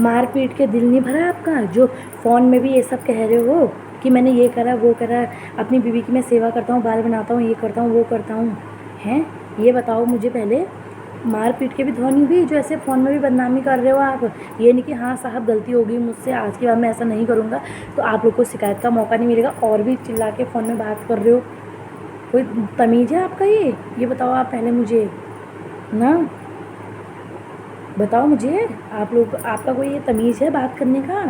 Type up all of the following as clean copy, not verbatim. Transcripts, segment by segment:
मार पीट के दिल नहीं भरा आपका, जो फ़ोन में भी ये सब कह रहे हो कि मैंने ये करा वो करा, अपनी बीवी की मैं सेवा करता हूँ, बाल बनाता हूँ, ये करता हूँ वो करता हूँ, हैं? ये बताओ मुझे पहले, मार पीट के भी धोनी हुई जो ऐसे फ़ोन में भी बदनामी कर रहे हो आप? ये नहीं कि हाँ साहब गलती हो गई मुझसे, आज के बाद मैं ऐसा नहीं करूँगा, तो आप लोग को शिकायत का मौका नहीं मिलेगा, और भी चिल्ला के फ़ोन में बात कर रहे हो। कोई तमीज़ है आपका ये बताओ आप पहले मुझे ना, बताओ मुझे, आप लोग, आपका कोई ये तमीज़ है बात करने का?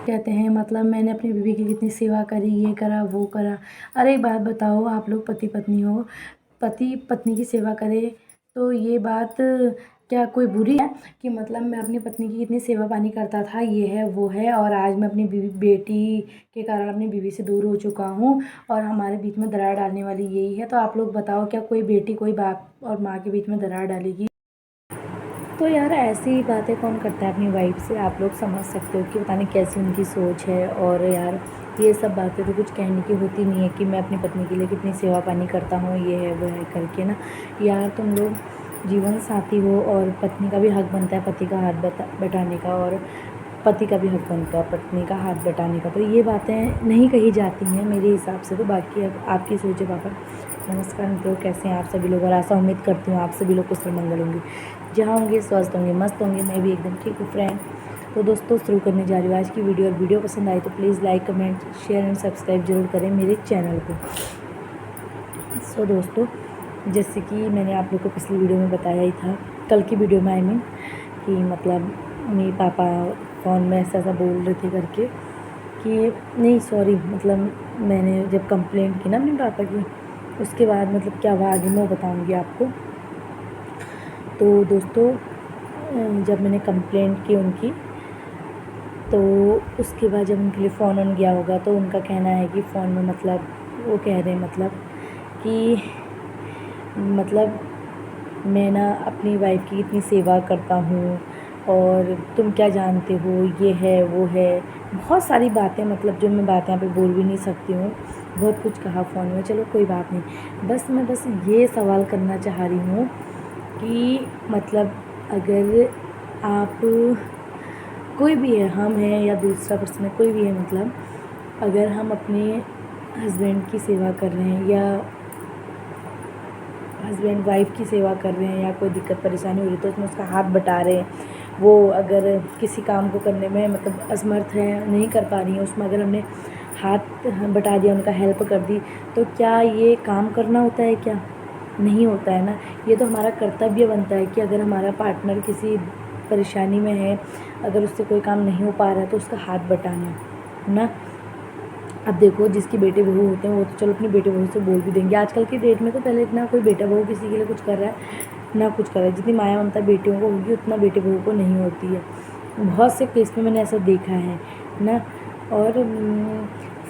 कहते हैं मतलब मैंने अपनी बीवी की कितनी सेवा करी, ये करा वो करा। अरे एक बात बताओ, आप लोग पति पत्नी हो, पति पत्नी की सेवा करे तो ये बात क्या कोई बुरी है कि मतलब मैं अपनी पत्नी की कितनी सेवा पानी करता था, ये है वो है, और आज मैं अपनी बेटी के कारण अपनी बीवी से दूर हो चुका हूँ और हमारे बीच में दरार डालने वाली यही है। तो आप लोग बताओ, क्या कोई बेटी कोई बाप और माँ के बीच में दरार डालेगी? तो यार ऐसी बातें कौन करता है अपनी वाइफ से? आप लोग समझ सकते हो कि पता नहीं कैसी उनकी सोच है। और यार ये सब बातें तो कुछ कहने की होती नहीं है कि मैं अपनी पत्नी के लिए कितनी सेवा पानी करता हूँ, ये है वो है करके ना। यार तुम लोग जीवन साथी हो और पत्नी का भी हक बनता है पति का हाथ बटाने का, और पति का भी हक बनता है पत्नी का हाथ बटाने का। तो ये बातें नहीं कही जाती हैं मेरे हिसाब से। तो बाकी अब आपकी सोच है पापा। नमस्कार मित्रों, कैसे हैं आप सभी लोग? और आशा उम्मीद करती हूँ आप सभी लोग कुशल मंगल होंगे, जहाँ होंगे स्वस्थ होंगे, मस्त होंगे। मैं भी एकदम ठीक हूँ फ्रेंड। तो दोस्तों शुरू करने जा रही हूँ आज की वीडियो, और वीडियो पसंद आई तो please like comment share and subscribe जरूर करें मेरे चैनल को। सो दोस्तों, जैसे कि मैंने आप लोग को पिछली वीडियो में बताया ही था, कल की वीडियो में आई मीन, कि मतलब मेरे पापा फ़ोन में ऐसा ऐसा बोल रहे थे करके कि नहीं सॉरी, मतलब मैंने जब कंप्लेंट की ना अपने पापा की, उसके बाद मतलब क्या हुआ आगे मैं बताऊंगी आपको। तो दोस्तों जब मैंने कंप्लेंट की उनकी, तो उसके बाद जब उनके लिए फ़ोन ऑन गया होगा तो उनका कहना है कि फ़ोन में मतलब वो कह रहे हैं मतलब कि मतलब मैं ना अपनी वाइफ की इतनी सेवा करता हूँ और तुम क्या जानते हो, ये है वो है, बहुत सारी बातें, मतलब जो मैं बात यहाँ पे बोल भी नहीं सकती हूँ। बहुत कुछ कहा फ़ोन में, चलो कोई बात नहीं। मैं बस ये सवाल करना चाह रही हूँ कि मतलब अगर आप, कोई भी है, हम हैं या दूसरा पर्सन है, कोई भी है, मतलब अगर हम अपने हस्बैंड की सेवा कर रहे हैं या हस्बैंड वाइफ की सेवा कर रहे हैं या कोई दिक्कत परेशानी हो रही है तो उसमें उसका हाथ बटा रहे हैं, वो अगर किसी काम को करने में मतलब असमर्थ है, नहीं कर पा रही हैं, उसमें अगर हमने हाथ बटा दिया, उनका हेल्प कर दी, तो क्या ये काम करना होता है? क्या नहीं होता है ना। ये तो हमारा कर्तव्य बनता है कि अगर हमारा पार्टनर किसी परेशानी में है, अगर उससे कोई काम नहीं हो पा रहा है तो उसका हाथ बटाना ना। अब देखो, जिसकी बेटे बहू होते हैं वो तो चलो अपनी बेटे बहू से बोल भी देंगे। आजकल की डेट में तो पहले इतना कोई बेटा बहू किसी के लिए कुछ कर रहा है ना कुछ कर रहा है। जितनी माया ममता बेटियों को होगी उतना बेटे बहू को नहीं होती है। बहुत से केस में मैंने ऐसा देखा है ना। और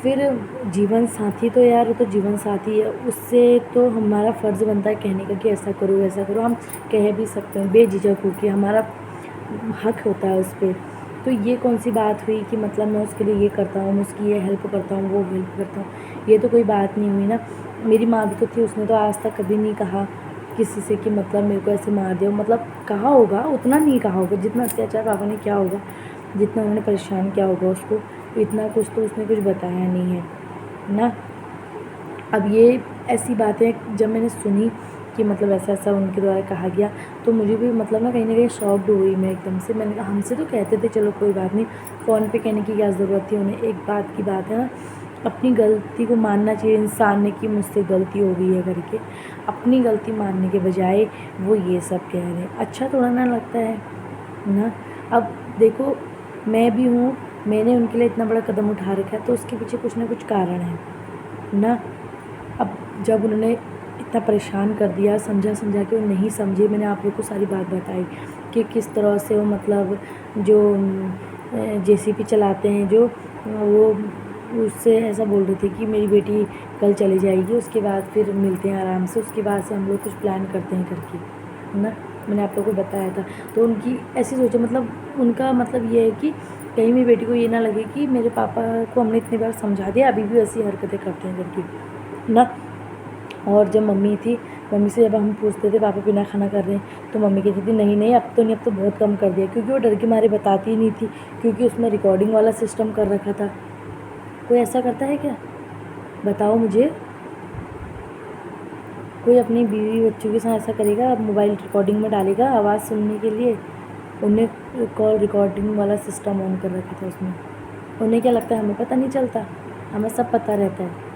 फिर जीवन साथी तो यार वो तो जीवन साथी है, उससे तो हमारा फ़र्ज़ बनता है कहने का कि ऐसा करो वैसा करो। हम कह भी सकते हैं बेझिझक हो के, हमारा हक होता है उस पर। तो ये कौन सी बात हुई कि मतलब मैं उसके लिए ये करता हूँ, मैं उसकी ये हेल्प करता हूँ, वो हेल्प करता हूँ, ये तो कोई बात नहीं हुई ना। मेरी माँ भी तो थी, उसने तो आज तक कभी नहीं कहा किसी से कि मतलब मेरे को ऐसे मार दिया। मतलब कहा होगा, उतना नहीं कहा होगा जितना अत्याचार पापा ने किया होगा, जितना उन्होंने परेशान किया होगा उसको, इतना कुछ तो उसने कुछ बताया नहीं है ना। अब ये ऐसी बातें जब मैंने सुनी कि मतलब ऐसा ऐसा उनके द्वारा कहा गया, तो मुझे भी मतलब ना कहीं शॉक्ड हुई मैं एकदम से। मैंने कहा हमसे तो कहते थे चलो कोई बात नहीं, फ़ोन पे कहने की क्या ज़रूरत थी उन्हें। एक बात की बात है ना, अपनी गलती को मानना चाहिए इंसान ने कि मुझसे गलती हो गई है करके। अपनी गलती मानने के बजाय वो ये सब कह रहे हैं, अच्छा थोड़ा ना लगता है ना। अब देखो, मैं भी हूँ, मैंने उनके लिए इतना बड़ा कदम उठा रखा है तो उसके पीछे कुछ ना कुछ कारण है ना। अब जब उन्होंने इतना परेशान कर दिया, समझा के वो नहीं समझे। मैंने आप लोग को सारी बात बताई कि किस तरह से वो मतलब जो जेसीबी चलाते हैं जो, वो उससे ऐसा बोल रहे थे कि मेरी बेटी कल चली जाएगी, उसके बाद फिर मिलते हैं आराम से, उसके बाद से हम लोग कुछ प्लान करते हैं करके ना। मैंने आप लोगों को बताया था। तो उनकी ऐसी सोचा, मतलब उनका मतलब ये है कि कहीं मेरी बेटी को ये ना लगे कि मेरे पापा को हमने इतनी बार समझा दिया, अभी भी वैसी हरकतें करते हैं करके ना। और जब मम्मी थी मम्मी से जब हम पूछते थे पापा बिना खाना कर रहे हैं, तो मम्मी कहती थी नहीं नहीं अब तो नहीं, अब तो बहुत कम कर दिया, क्योंकि वो डर के मारे बताती ही नहीं थी, क्योंकि उसमें रिकॉर्डिंग वाला सिस्टम कर रखा था। कोई ऐसा करता है क्या? बताओ मुझे, कोई अपनी बीवी बच्चों के साथ ऐसा करेगा? मोबाइल रिकॉर्डिंग में डालेगा आवाज़ सुनने के लिए? उन्हें कॉल रिकॉर्डिंग वाला सिस्टम ऑन कर रखा था उसमें। उन्हें क्या लगता है हमें पता नहीं चलता? हमें सब पता रहता है।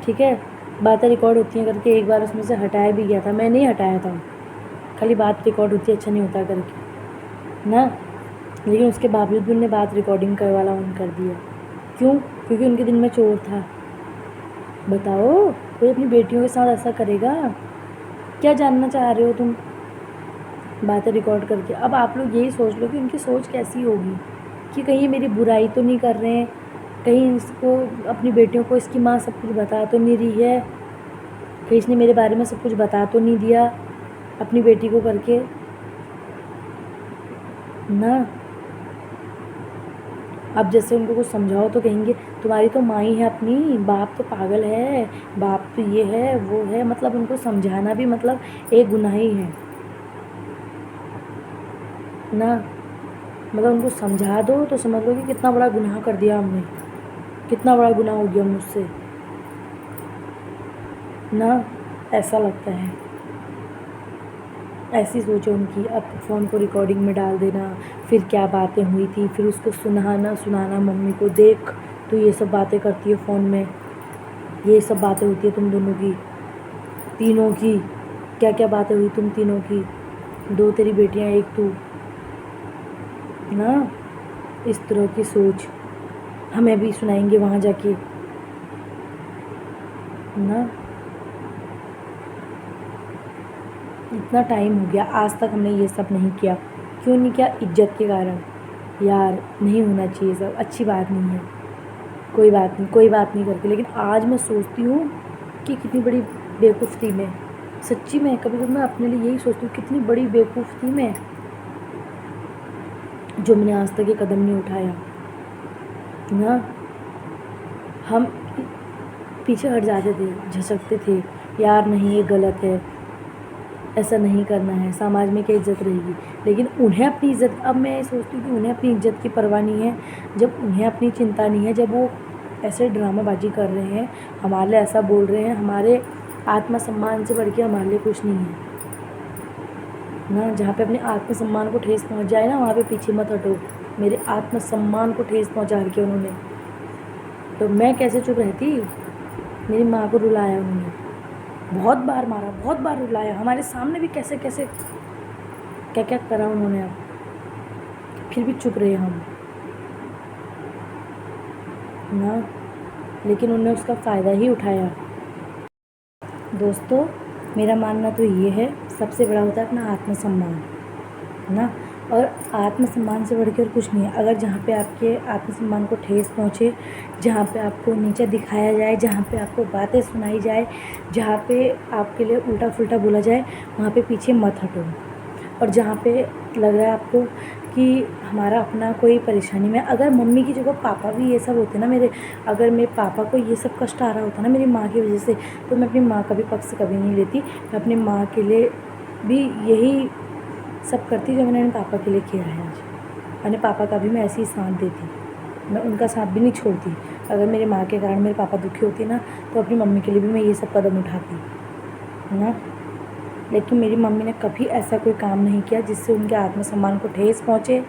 ठीक है, बातें रिकॉर्ड होती हैं करके एक बार उसमें से हटाया भी गया था, मैं नहीं हटाया था, खाली बात रिकॉर्ड होती है अच्छा नहीं होता करके ना, लेकिन उसके बावजूद भी उन्होंने बात रिकॉर्डिंग कर वाला ऑन कर दिया। क्यों? क्योंकि उनके दिन में चोर था। बताओ, कोई अपनी बेटियों के साथ ऐसा करेगा? क्या जानना चाह रहे हो तुम बातें रिकॉर्ड करके? अब आप लोग यही सोच लो कि उनकी सोच कैसी होगी, कि कहीं ये मेरी बुराई तो नहीं कर रहे हैं, कहीं इसको अपनी बेटियों को इसकी माँ सब कुछ बता तो नहीं रही है, कहीं इसने मेरे बारे में सब कुछ बता तो नहीं दिया अपनी बेटी को करके ना। अब जैसे उनको कुछ समझाओ तो कहेंगे तुम्हारी तो माँ ही है अपनी, बाप तो पागल है, बाप तो ये है वो है, मतलब उनको समझाना भी मतलब एक गुनाह ही है ना। मतलब उनको समझा दो तो समझ लो कि कितना बड़ा गुनाह कर दिया हमने, कितना बड़ा गुनाह हो गया मुझसे ना, ऐसा लगता है। ऐसी सोच है उनकी। अब फ़ोन को रिकॉर्डिंग में डाल देना, फिर क्या बातें हुई थी, फिर उसको सुनाना मम्मी को, देख तो ये सब बातें करती है फ़ोन में, ये सब बातें होती है तुम दोनों की, तीनों की, क्या क्या बातें हुई तुम तीनों की, दो तेरी बेटियां एक तू ना। इस तरह की सोच हमें भी सुनाएंगे वहाँ जाके ना। इतना टाइम हो गया आज तक हमने ये सब नहीं किया। क्यों नहीं किया? इज्जत के कारण। यार नहीं होना चाहिए सब, अच्छी बात नहीं है। कोई बात नहीं, कोई बात नहीं करके, लेकिन आज मैं सोचती हूँ कि कितनी बड़ी बेवकूफ़ थी मैं, सच्ची में कभी कभी मैं अपने लिए यही सोचती हूँ कितनी बड़ी बेवकूफ़ थी मैं, जो मैंने आज तक ये कदम नहीं उठाया ना। हम पीछे हट जाते थे, झिझकते थे, यार नहीं ये गलत है, ऐसा नहीं करना है, समाज में क्या इज़्ज़त रहेगी। लेकिन उन्हें अपनी इज़्ज़त, अब मैं ये सोचती हूँ कि उन्हें अपनी इज़्ज़त की परवाह नहीं है, जब उन्हें अपनी चिंता नहीं है, जब वो ऐसे ड्रामाबाजी कर रहे हैं, हमारे लिए ऐसा बोल रहे हैं, हमारे आत्मसम्मान से बढ़ के हमारे लिए कुछ नहीं है ना। जहाँ पे अपने आत्मसम्मान को ठेस पहुँच जाए ना, वहाँ पे पीछे मत हटो। मेरे आत्मसम्मान को ठेस पहुँचा रखी उन्होंने, तो मैं कैसे चुप रहती? मेरी माँ को रुलाया उन्होंने, बहुत बार मारा, बहुत बार रुलाया, हमारे सामने भी कैसे कैसे क्या क्या करा उन्होंने, अब फिर भी चुप रहे हम ना, लेकिन उन्होंने उसका फ़ायदा ही उठाया। दोस्तों, मेरा मानना तो ये है, सबसे बड़ा होता है अपना आत्मसम्मान ना, और आत्मसम्मान से बढ़कर कुछ नहीं है। अगर जहाँ पे आपके आत्मसम्मान को ठेस पहुँचे, जहाँ पे आपको नीचा दिखाया जाए, जहाँ पे आपको बातें सुनाई जाए, जहाँ पे आपके लिए उल्टा फुल्टा बोला जाए, वहाँ पे पीछे मत हटो। और जहाँ पे लग रहा है आपको कि हमारा अपना कोई परेशानी में, अगर मम्मी की जगह पापा भी ये सब होते ना मेरे, अगर मेरे पापा को ये सब कष्ट आ रहा होता ना मेरी माँ की वजह से, तो मैं अपनी माँ का भी पक्ष कभी नहीं लेती। मैं अपनी माँ के लिए भी यही सब करती जो मैंने अपने पापा के लिए किया है आज। अपने पापा का भी मैं ऐसे ही साथ देती, मैं उनका साथ भी नहीं छोड़ती। अगर मेरे माँ के कारण मेरे पापा दुखी होते ना, तो अपनी मम्मी के लिए भी मैं ये सब कदम उठाती ना। लेकिन मेरी मम्मी ने कभी ऐसा कोई काम नहीं किया जिससे उनके आत्मसम्मान को ठेस पहुँचे।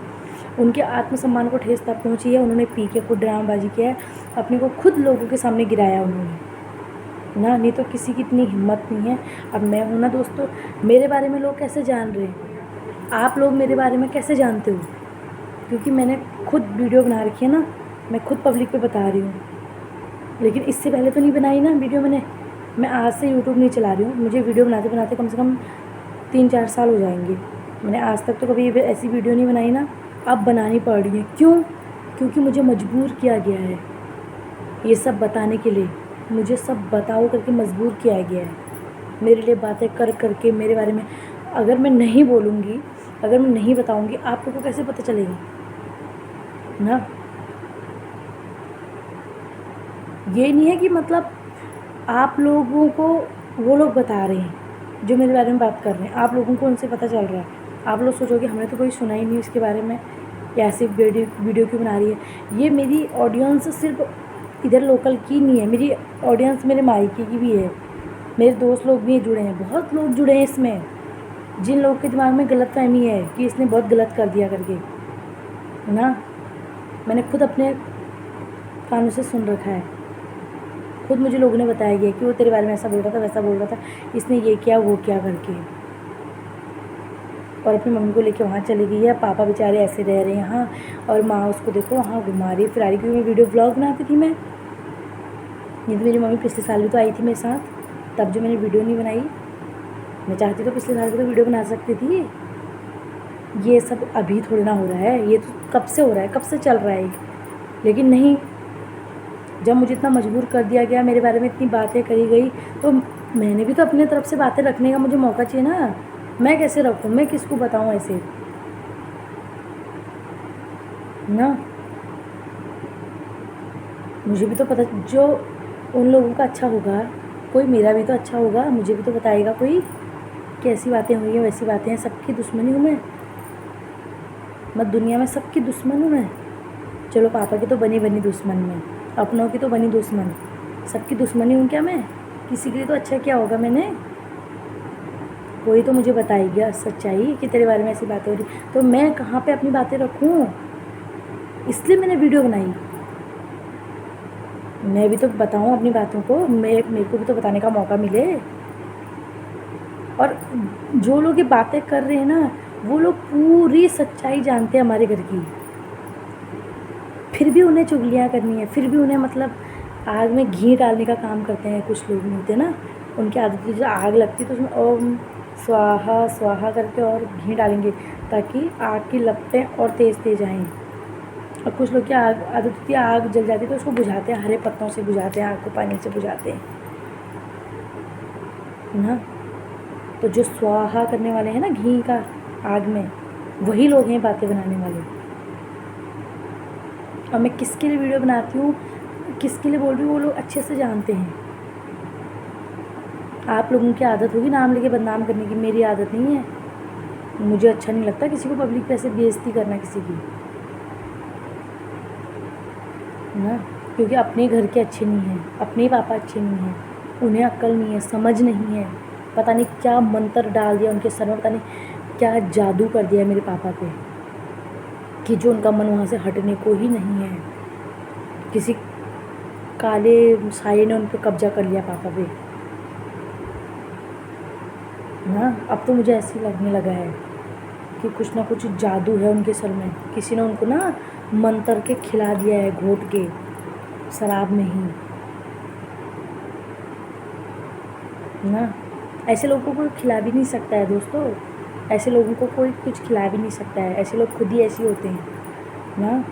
उनके आत्मसम्मान को ठेस तब पहुँची है, उन्होंने पी के खुद ड्रामाबाजी किया है, अपने को खुद लोगों के सामने गिराया उन्होंने ना, नहीं तो किसी की इतनी हिम्मत नहीं है। अब मैं हूँ ना दोस्तों, मेरे बारे में लोग कैसे जान रहे हैं, आप लोग मेरे बारे में कैसे जानते हो? क्योंकि मैंने खुद वीडियो बना रखी है ना, मैं खुद पब्लिक पे बता रही हूँ। लेकिन इससे पहले तो नहीं बनाई ना वीडियो मैंने, मैं आज से यूट्यूब नहीं चला रही हूँ, मुझे वीडियो बनाते बनाते कम से कम 3-4 साल हो जाएंगे। मैंने आज तक तो कभी ऐसी वीडियो नहीं बनाई ना, अब बनानी पड़ रही है। क्यों? क्योंकि मुझे मजबूर किया गया है ये सब बताने के लिए, मुझे सब बताओ करके मजबूर किया गया है, मेरे लिए बातें कर करके मेरे बारे में। अगर मैं नहीं बोलूँगी, अगर मैं नहीं बताऊँगी, आप लोगों को कैसे पता चलेगा ना। ये नहीं है कि मतलब आप लोगों को वो लोग बता रहे हैं जो मेरे बारे में बात कर रहे हैं। आप लोगों को उनसे पता चल रहा है। आप लोग सोचोगे हमने तो कोई सुना ही नहीं इसके बारे में, या ऐसे वीडियो क्यों बना रही है। ये मेरी ऑडियंस सिर्फ इधर लोकल की नहीं है, मेरी ऑडियंस मेरे मायके की भी है, मेरे दोस्त लोग भी जुड़े हैं, बहुत लोग जुड़े हैं इसमें, जिन लोगों के दिमाग में गलतफहमी है कि इसने बहुत गलत कर दिया करके ना। मैंने खुद अपने कानों से सुन रखा है, खुद मुझे लोगों ने बताया गया कि वो तेरे बारे में ऐसा बोल रहा था, वैसा बोल रहा था, इसने ये किया वो क्या करके। और अपनी मम्मी को लेके वहाँ चली गई है। पापा बेचारे ऐसे रह रहे हैं यहाँ, और माँ उसको देखो वहाँ घुमा रही फिरा रही, क्योंकि मैं वीडियो ब्लॉग बनाती थी। मैं नहीं तो मेरी मम्मी पिछले साल भी तो आई थी मेरे साथ, तब जो मैंने वीडियो नहीं बनाई। मैं चाहती तो पिछले साल भी तो वीडियो बना सकती थी। ये सब अभी थोड़ी ना हो रहा है, ये तो कब से हो रहा है, कब से चल रहा है। लेकिन नहीं, जब मुझे इतना मजबूर कर दिया गया, मेरे बारे में इतनी बातें करी गई, तो मैंने भी तो अपने तरफ से बातें रखने का मुझे मौका चाहिए ना। मैं कैसे रखूँ, मैं किसको बताऊँ ऐसे ना। मुझे भी तो पता, जो उन लोगों का अच्छा होगा, कोई मेरा भी तो अच्छा होगा, मुझे भी तो बताएगा कोई कि ऐसी बातें हुई हैं, वैसी बातें हैं। सबकी दुश्मनी हूँ मैं दुनिया में सबकी दुश्मन हूँ मैं। चलो पापा की तो बनी बनी दुश्मन मैं, अपनों की तो बनी दुश्मन, सबकी दुश्मनी हूँ क्या मैं। किसी के लिए तो अच्छा क्या होगा मैंने। कोई तो मुझे बताएगा सच्चाई कि तेरे बारे में ऐसी बातें हो रही, तो मैं कहाँ पे अपनी बातें रखूँ। इसलिए मैंने वीडियो बनाई, मैं भी तो बताऊँ अपनी बातों को, मेरे को भी तो बताने का मौका मिले। और जो लोग ये बातें कर रहे हैं ना, वो लोग पूरी सच्चाई जानते हैं हमारे घर की, फिर भी उन्हें चुगलियाँ करनी है, फिर भी उन्हें मतलब आग में घी डालने का काम करते हैं। कुछ लोग होते हैं ना, उनकी आदत जो आग लगती है तो उसमें ओम स्वाहा स्वाहा करके और घी डालेंगे ताकि आग की लपटें और तेज़ तेज़ आएँ। और कुछ लोग की आदत होती है, आग जल जाती है तो उसको बुझाते हैं, हरे पत्तों से बुझाते हैं, आग को पानी से बुझाते हैं ना। तो जो स्वाहा करने वाले हैं ना घी का आग में, वही लोग हैं बातें बनाने वाले। और मैं किसके लिए वीडियो बनाती हूँ, किसके लिए बोल रही हूँ, वो लोग अच्छे से जानते हैं। आप लोगों की आदत होगी नाम लेके बदनाम करने की, मेरी आदत नहीं है। मुझे अच्छा नहीं लगता किसी को पब्लिक पे ऐसे बेइज्जती करना किसी की ना, क्योंकि अपने घर के अच्छे नहीं हैं, अपने पापा अच्छे नहीं हैं, उन्हें अक्ल नहीं है, समझ नहीं है। पता नहीं क्या मंत्र डाल दिया उनके सर में, पता नहीं क्या जादू कर दिया मेरे पापा पे कि जो उनका मन वहाँ से हटने को ही नहीं है। किसी काले साये ने उन पर कब्जा कर लिया पापा पे ना। अब तो मुझे ऐसे ही लगने लगा है कि कुछ ना कुछ जादू है उनके सर में, किसी ने उनको ना मंत्र के खिला दिया है, घोट के शराब में ही ना। ऐसे लोगों को कोई खिला भी नहीं सकता है दोस्तों, ऐसे लोगों को कोई कुछ खिला भी नहीं सकता है। ऐसे लोग खुद ही ऐसे होते हैं ना,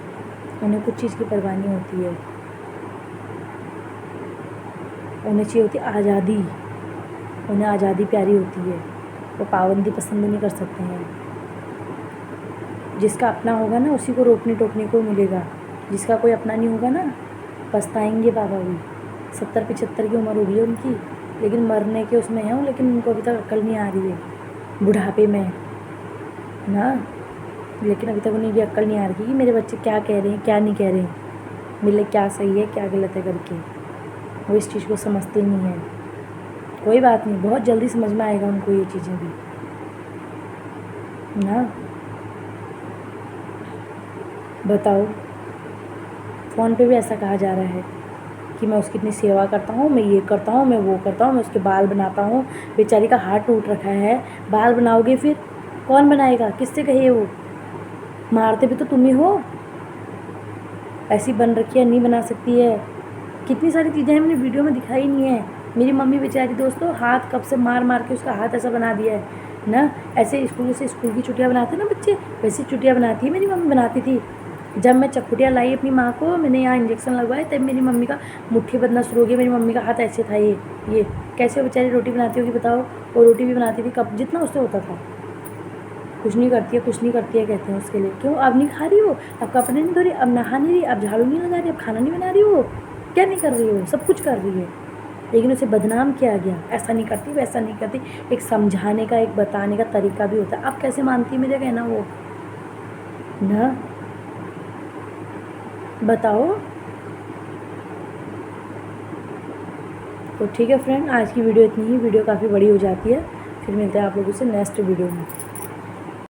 उन्हें कुछ चीज़ की परवाह नहीं होती है, उन्हें चाहिए होती आज़ादी, उन्हें आज़ादी प्यारी होती है, वो पाबंदी पसंद नहीं कर सकते हैं। जिसका अपना होगा ना उसी को रोकने टोकने को मिलेगा, जिसका कोई अपना नहीं होगा ना पछताएंगे बाबा भी। 70-75 की उम्र हो गई है उनकी, लेकिन मरने के उसमें हैं, लेकिन उनको अभी तक अक्ल नहीं आ रही है बुढ़ापे में ना। लेकिन अभी तक उन्हें ये अक्ल नहीं आ रही कि मेरे बच्चे क्या कह रहे हैं क्या नहीं कह रहे हैं, मेरे लिए क्या सही है क्या गलत है करके। वो इस चीज़ को समझते नहीं हैं। कोई बात नहीं, बहुत जल्दी समझ में आएगा उनको ये चीज़ें भी ना। बताओ, फ़ोन पे भी ऐसा कहा जा रहा है कि मैं उसकी इतनी सेवा करता हूँ, मैं ये करता हूँ, मैं वो करता हूँ, मैं उसके बाल बनाता हूँ। बेचारी का हाथ टूट रखा है, बाल बनाओगे फिर कौन बनाएगा, किससे कहिए। वो मारते भी तो तुम ही हो, ऐसी बन रखी है, नहीं बना सकती है। कितनी सारी चीज़ें मैंने वीडियो में दिखाई नहीं है। मेरी मम्मी बेचारी दोस्तों हाथ कब से मार मार के उसका हाथ ऐसा बना दिया है ना। ऐसे स्कूल से स्कूल की छुट्टियाँ बनाते ना बच्चे, वैसी छुट्टियाँ बनाती है मेरी मम्मी, बनाती थी। जब मैं चटपुटियाँ लाई अपनी माँ को, मैंने यहाँ इंजेक्शन लगवाए, तब मेरी मम्मी का मुट्ठी बदना शुरू हो गया। मेरी मम्मी का हाथ ऐसे था, ये कैसे बेचारी रोटी बनाती होगी बताओ। वो रोटी भी बनाती थी कब जितना उससे होता था। कुछ नहीं करती है, कुछ नहीं करती है कहते हैं उसके लिए। क्यों, अब नहीं खा रही हो, अब कपड़े नहीं धो रही, अब नहा नहीं रही, अब झाड़ू नहीं लगा रही, अब खाना नहीं बना रही हो, क्या नहीं कर रही हो, सब कुछ कर रही है लेकिन उसे बदनाम किया गया, ऐसा नहीं करती वैसा नहीं करती। एक समझाने का, एक बताने का तरीका भी होता है। आप कैसे मानती मेरे कहना वो ना, बताओ। तो ठीक है फ्रेंड, आज की वीडियो इतनी ही। वीडियो काफ़ी बड़ी हो जाती है। फिर मिलते हैं आप लोगों से नेक्स्ट वीडियो में।